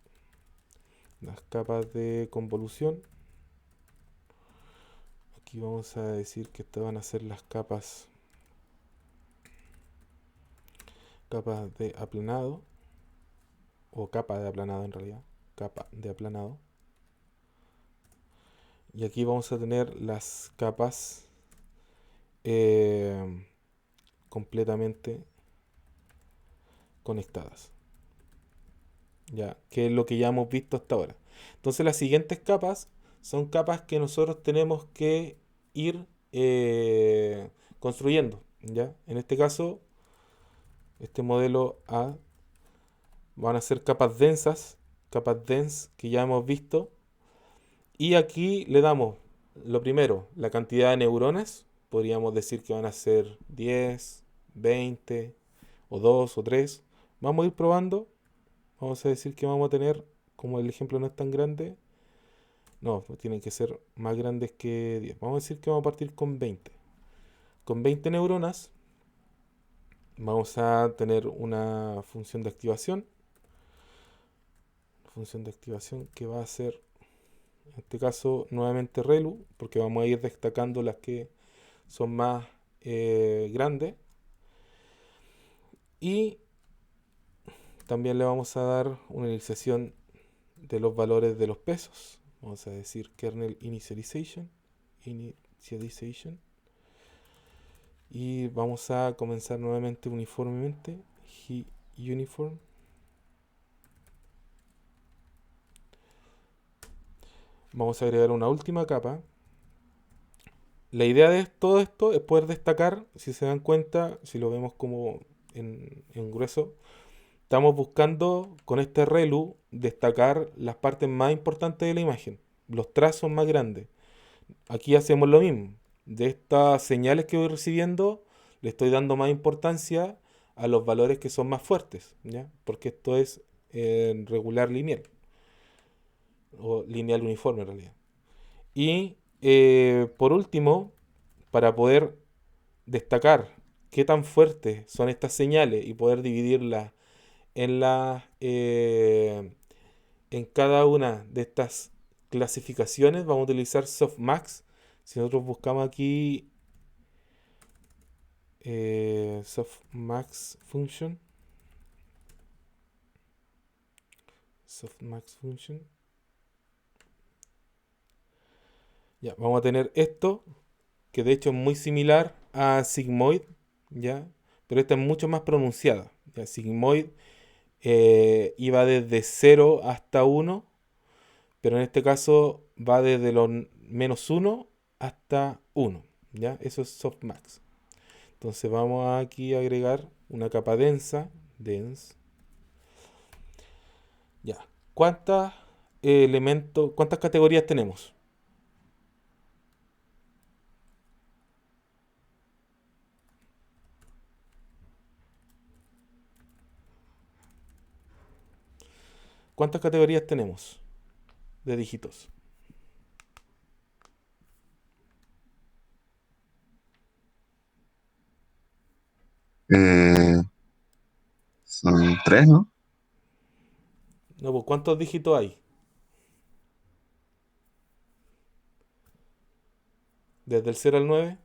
las capas de convolución. Aquí vamos a decir que estas van a ser las capas de aplanado, o capa de aplanado en realidad, capa de aplanado. Y aquí vamos a tener las capas eh, completamente conectadas. Ya, que es lo que ya hemos visto hasta ahora. Entonces las siguientes capas son capas que nosotros tenemos que ir construyendo, ¿ya? En este caso, este modelo A van a ser capas dense que ya hemos visto. Y aquí le damos, lo primero, la cantidad de neuronas. Podríamos decir que van a ser 10, 20 o 2 o 3. Vamos a ir probando. Vamos a decir que vamos a tener, como el ejemplo no es tan grande, no, pues tienen que ser más grandes que 10. Vamos a decir que vamos a partir con 20. Con 20 neuronas vamos a tener una función de activación que va a ser, en este caso, nuevamente relu, porque vamos a ir destacando las que son más grandes. Y también le vamos a dar una inicialización de los valores de los pesos. Vamos a decir kernel initialization. Initialization. Y vamos a comenzar nuevamente uniformemente. Uniform. Vamos a agregar una última capa. La idea de todo esto es poder destacar, si se dan cuenta, si lo vemos como en grueso, estamos buscando con este relu destacar las partes más importantes de la imagen, los trazos más grandes. Aquí hacemos lo mismo. De estas señales que voy recibiendo, le estoy dando más importancia a los valores que son más fuertes, ¿ya? Porque esto es regular lineal, o lineal uniforme en realidad. Y por último, para poder destacar qué tan fuertes son estas señales y poder dividirlas en en cada una de estas clasificaciones, vamos a utilizar softmax. Si nosotros buscamos aquí softmax function, ya, vamos a tener esto, que de hecho es muy similar a sigmoid, ¿ya? Pero esta es mucho más pronunciada. ¿Ya? Sigmoid iba desde 0 hasta 1, pero en este caso va desde los -1 hasta 1, ¿ya? Eso es softmax. Entonces vamos aquí a agregar una capa dense. Ya. ¿Cuántos elementos, cuántas categorías tenemos? ¿Cuántas categorías tenemos de dígitos? Eh, Son tres, ¿no? No, pues ¿cuántos dígitos hay? Desde el 0 al 9.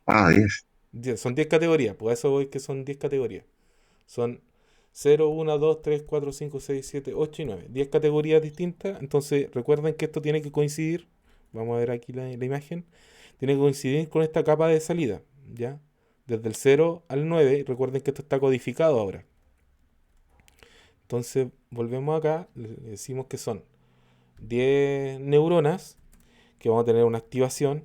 Ah, 10. Son 10 categorías, pues a eso voy que son 10 categorías. Son 0, 1, 2, 3, 4, 5, 6, 7, 8 y 9. 10 categorías distintas. Entonces recuerden que esto tiene que coincidir. Vamos a ver aquí la imagen. Tiene que coincidir con esta capa de salida. ¿Ya? Desde el 0 al 9. Recuerden que esto está codificado ahora. Entonces volvemos acá. Le decimos que son 10 neuronas. Que vamos a tener una activación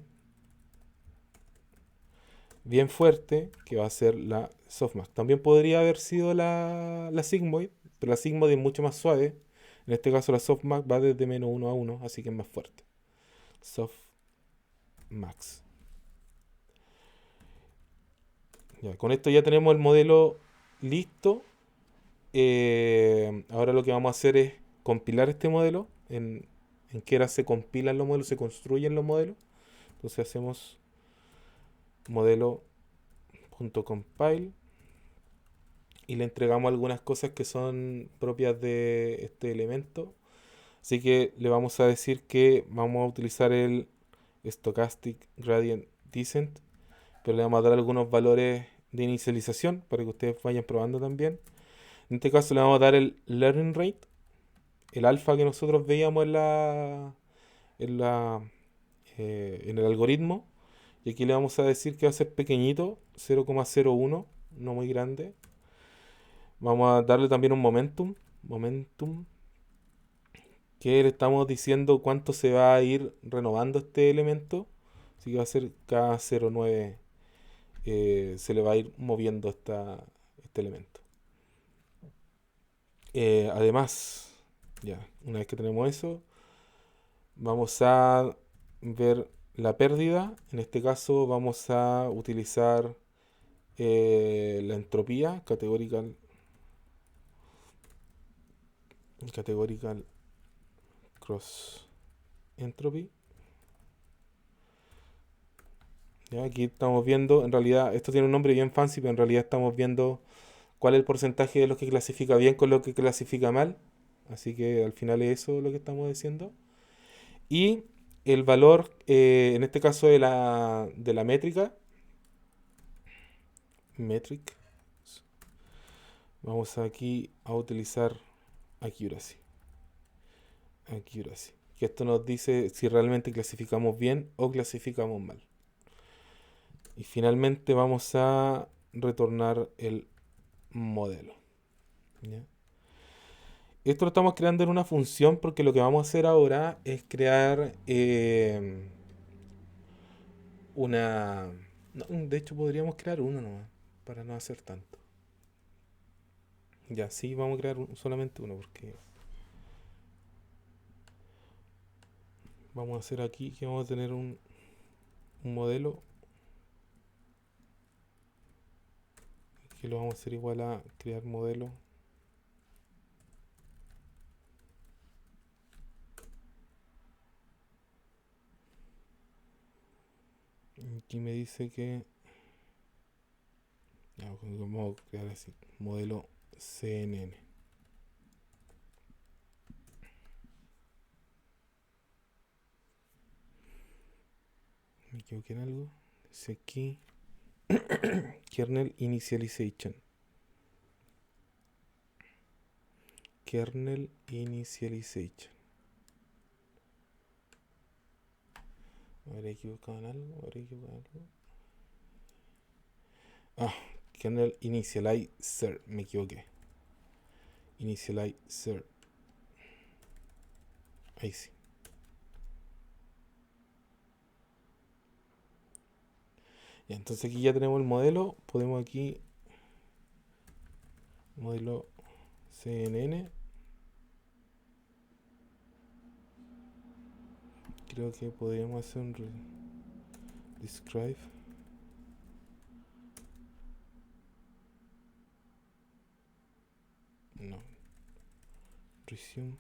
bien fuerte, que va a ser la softmax. También podría haber sido la sigmoid, pero la sigmoid es mucho más suave. En este caso la softmax va desde -1 a 1, así que es más fuerte. Softmax. Ya, con esto ya tenemos el modelo listo. Ahora lo que vamos a hacer es compilar este modelo. En qué era se compilan los modelos, se construyen los modelos. Entonces hacemos modelo.compile y le entregamos algunas cosas que son propias de este elemento. Así que le vamos a decir que vamos a utilizar el Stochastic Gradient Descent, pero le vamos a dar algunos valores de inicialización para que ustedes vayan probando también. En este caso le vamos a dar el Learning Rate, el alfa que nosotros veíamos en la en el algoritmo. Y aquí le vamos a decir que va a ser pequeñito, 0,01, no muy grande. Vamos a darle también un momentum, que le estamos diciendo cuánto se va a ir renovando este elemento. Así que va a ser cada 0,9 se le va a ir moviendo este elemento. Además, ya, una vez que tenemos eso, vamos a ver la pérdida. En este caso vamos a utilizar la entropía, categorical cross entropy. Ya, aquí estamos viendo, en realidad, esto tiene un nombre bien fancy, pero en realidad estamos viendo cuál es el porcentaje de los que clasifica bien con lo que clasifica mal. Así que al final es eso lo que estamos diciendo. Y el valor, en este caso de la métrica, metric, vamos aquí a utilizar accuracy. Accuracy. Que esto nos dice si realmente clasificamos bien o clasificamos mal. Y finalmente vamos a retornar el modelo. ¿Ya? Esto lo estamos creando en una función porque lo que vamos a hacer ahora es crear una... no, de hecho podríamos crear uno nomás para no hacer tanto. Ya, sí, vamos a crear solamente uno porque vamos a hacer aquí que vamos a tener un modelo que lo vamos a hacer igual a crear modelo. Aquí me dice que ya, vamos a crear así modelo CNN. Me equivoqué en algo. Dice aquí kernel initialization. Kernel initialization. ¿Me habré equivocado en algo? ¿Me habré equivocado en algo? Ah, kernel initializer. Me equivoqué. Initializer. Ahí sí. Ya, entonces aquí ya tenemos el modelo. Podemos aquí modelo CNN. Creo que podríamos hacer un describe. No. Resume.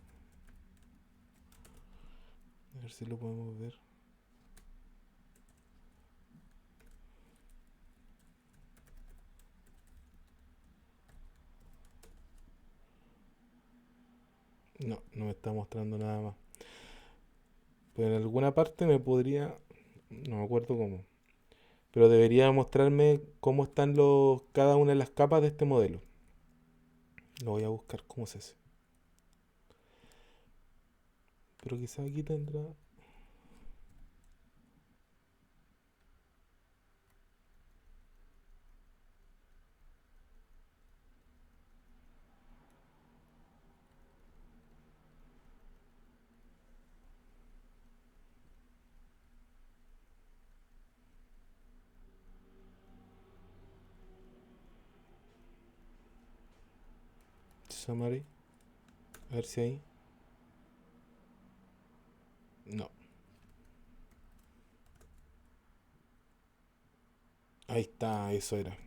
A ver si lo podemos ver. No, no me está mostrando nada más. Pero en alguna parte me podría... No me acuerdo cómo. Pero debería mostrarme cómo están cada una de las capas de este modelo. Lo voy a buscar cómo se hace. Pero quizás aquí tendrá... Summary. A ver si ahí. No. Ahí está, eso era.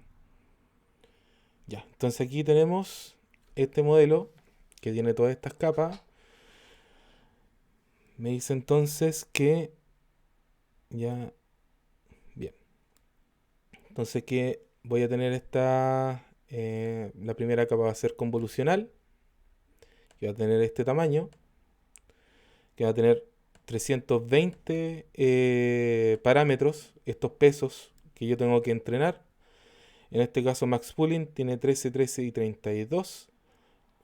Ya, entonces aquí tenemos este modelo que tiene todas estas capas. Me dice entonces que ya, bien. Entonces que voy a tener la primera capa va a ser convolucional, que va a tener este tamaño, que va a tener 320 parámetros, estos pesos que yo tengo que entrenar. En este caso Max Pooling tiene 13, 13 y 32.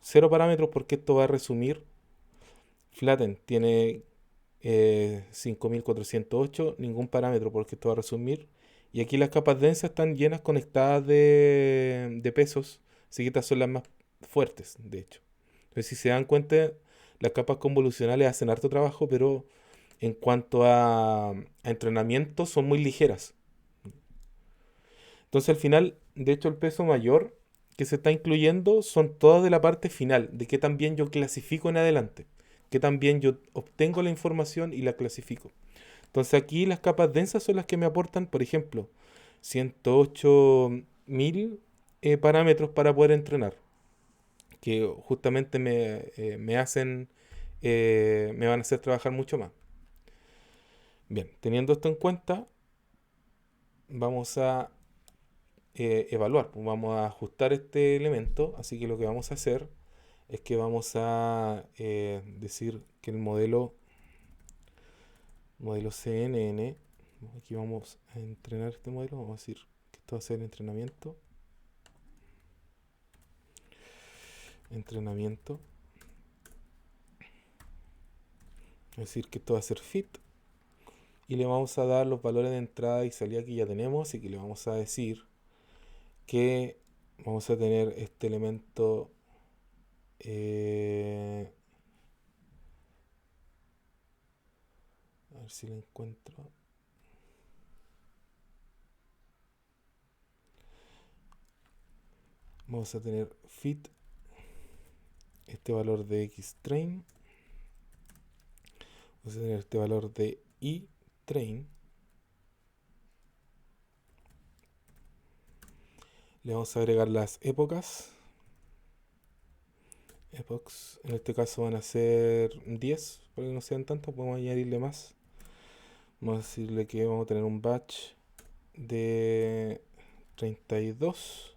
Cero parámetros porque esto va a resumir. Flatten tiene 5408, ningún parámetro porque esto va a resumir. Y aquí las capas densas están llenas conectadas de pesos, así que estas son las más fuertes, de hecho. Entonces, si se dan cuenta, las capas convolucionales hacen harto trabajo, pero en cuanto a entrenamiento son muy ligeras. Entonces al final, de hecho, el peso mayor que se está incluyendo son todas de la parte final, de qué tan bien yo clasifico en adelante, qué tan bien yo obtengo la información y la clasifico. Entonces aquí las capas densas son las que me aportan, por ejemplo, 108.000 parámetros para poder entrenar, que justamente me hacen, me van a hacer trabajar mucho más. Bien, teniendo esto en cuenta, vamos a evaluar, pues vamos a ajustar este elemento, así que lo que vamos a hacer es que vamos a decir que el modelo CNN, aquí vamos a entrenar este modelo, vamos a decir que esto va a ser el entrenamiento, es decir que esto va a ser fit, y le vamos a dar los valores de entrada y salida que ya tenemos, así que le vamos a decir que vamos a tener este elemento a ver si lo encuentro. Vamos a tener fit, este valor de xtrain, vamos a tener este valor de train. Le vamos a agregar las épocas. Epochs, en este caso van a ser 10, para que no sean tantos, podemos añadirle más. Vamos a decirle que vamos a tener un batch de 32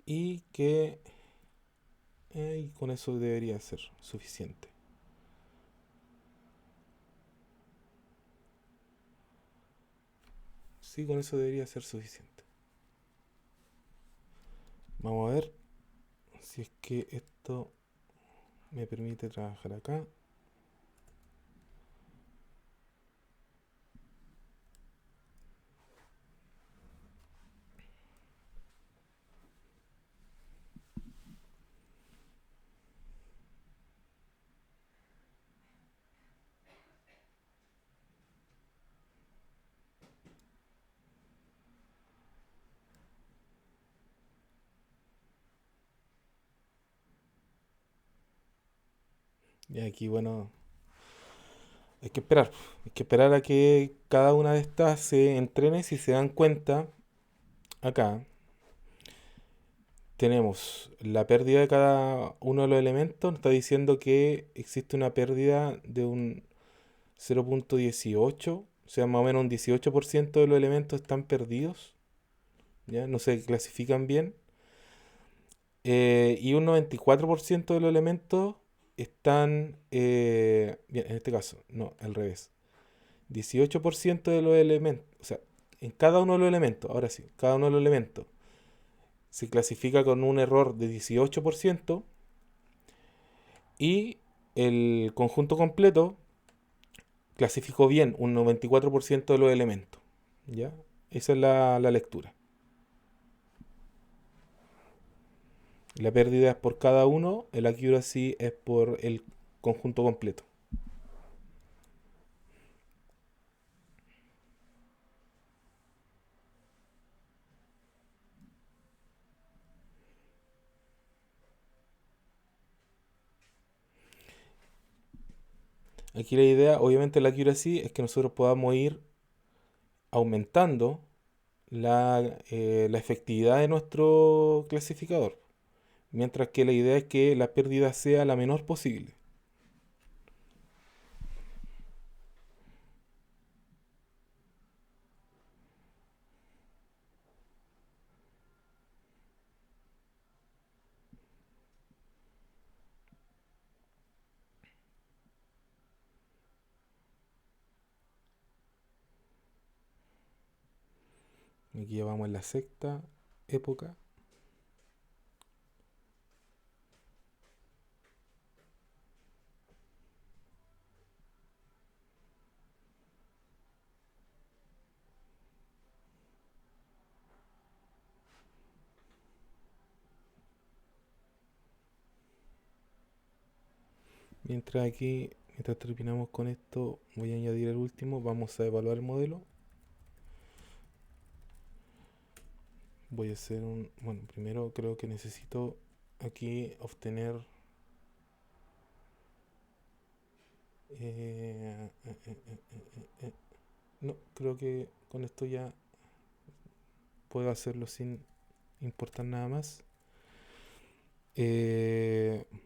y que y con eso debería ser suficiente. Sí, con eso debería ser suficiente. Vamos a ver si es que esto me permite trabajar acá. Y aquí, bueno, hay que esperar. Hay que esperar a que cada una de estas se entrene. Si se dan cuenta, acá tenemos la pérdida de cada uno de los elementos. Nos está diciendo que existe una pérdida de un 0.18. O sea, más o menos un 18% de los elementos están perdidos. ¿Ya? No se clasifican bien. Y un 94% de los elementos están... bien, en este caso, no, al revés. 18% de los elementos, o sea, en cada uno de los elementos, ahora sí, cada uno de los elementos se clasifica con un error de 18% y el conjunto completo clasificó bien un 94% de los elementos. ¿Ya? Esa es la lectura. La pérdida es por cada uno, el accuracy es por el conjunto completo. Aquí la idea, obviamente, la accuracy es que nosotros podamos ir aumentando la efectividad de nuestro clasificador, mientras que la idea es que la pérdida sea la menor posible. Aquí ya vamos en la sexta época. mientras terminamos con esto, voy a añadir el último. Vamos a evaluar el modelo. Voy a hacer bueno, primero creo que necesito aquí obtener no, creo que con esto ya puedo hacerlo sin importar nada más.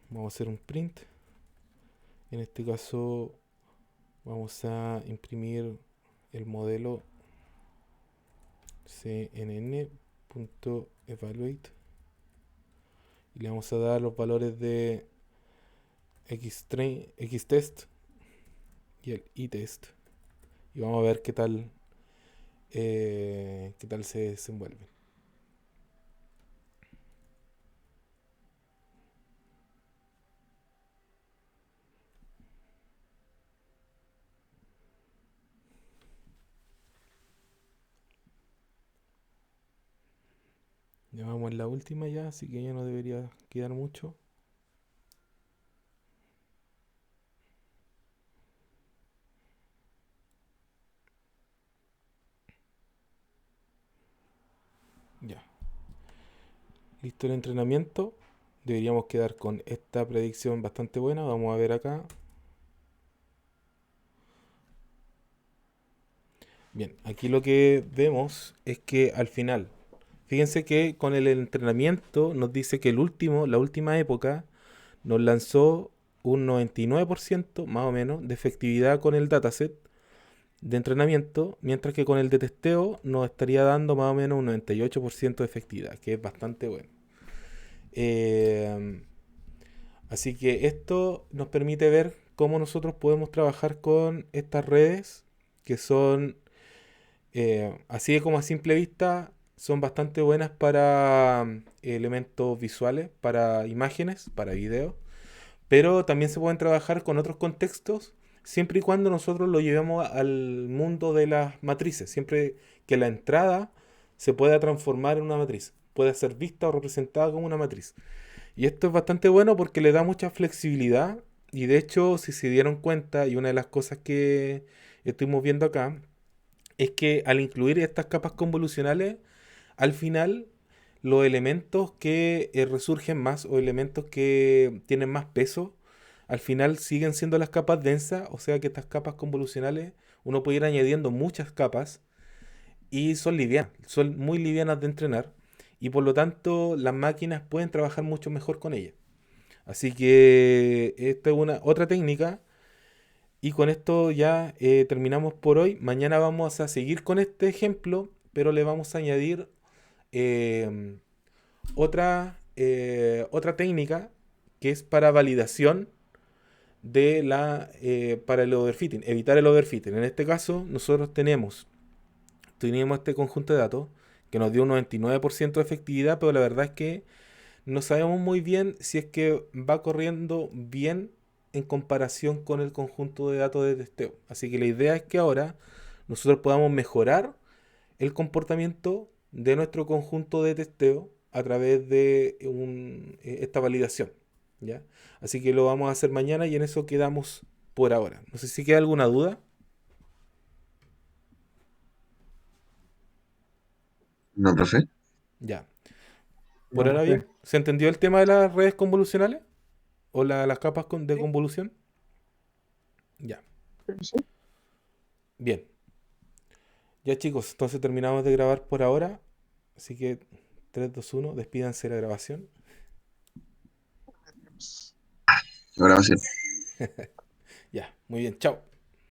Vamos a hacer un print. En este caso vamos a imprimir el modelo cnn.evaluate y le vamos a dar los valores de xtest y el itest y vamos a ver qué tal se desenvuelve. Ya vamos en la última ya, así que ya no debería quedar mucho. Ya. Listo el entrenamiento. Deberíamos quedar con esta predicción bastante buena. Vamos a ver acá. Bien, aquí lo que vemos es que al final, fíjense que con el entrenamiento nos dice que la última época, nos lanzó un 99% más o menos de efectividad con el dataset de entrenamiento, mientras que con el de testeo nos estaría dando más o menos un 98% de efectividad, que es bastante bueno. Eh, Así que esto nos permite ver cómo nosotros podemos trabajar con estas redes que son, así de como a simple vista, son bastante buenas para elementos visuales, para imágenes, para videos, pero también se pueden trabajar con otros contextos siempre y cuando nosotros lo llevemos al mundo de las matrices, siempre que la entrada se pueda transformar en una matriz, pueda ser vista o representada como una matriz. Y esto es bastante bueno porque le da mucha flexibilidad y de hecho, si se dieron cuenta, y una de las cosas que estuvimos viendo acá, es que al incluir estas capas convolucionales, al final los elementos que resurgen más o elementos que tienen más peso, al final siguen siendo las capas densas, o sea que estas capas convolucionales uno puede ir añadiendo muchas capas y son livianas, son muy livianas de entrenar y por lo tanto las máquinas pueden trabajar mucho mejor con ellas. Así que esta es una otra técnica y con esto ya terminamos por hoy. Mañana vamos a seguir con este ejemplo, pero le vamos a añadir eh, otra técnica que es para validación para el overfitting, evitar el overfitting. En este caso, nosotros teníamos este conjunto de datos que nos dio un 99% de efectividad, pero la verdad es que no sabemos muy bien si es que va corriendo bien en comparación con el conjunto de datos de testeo. Así que la idea es que ahora nosotros podamos mejorar el comportamiento de nuestro conjunto de testeo a través de esta validación, ¿ya? Así que lo vamos a hacer mañana y en eso quedamos por ahora. No sé si queda alguna duda. No, profe. Ya. Por No, ahora profe. bien, ¿se entendió el tema de las redes convolucionales? ¿O las capas de Sí, convolución? Ya. creo que sí. Bien. Ya chicos, entonces terminamos de grabar por ahora. Así que 3, 2, 1, despídanse de la grabación. Gracias. Ya, muy bien, chao.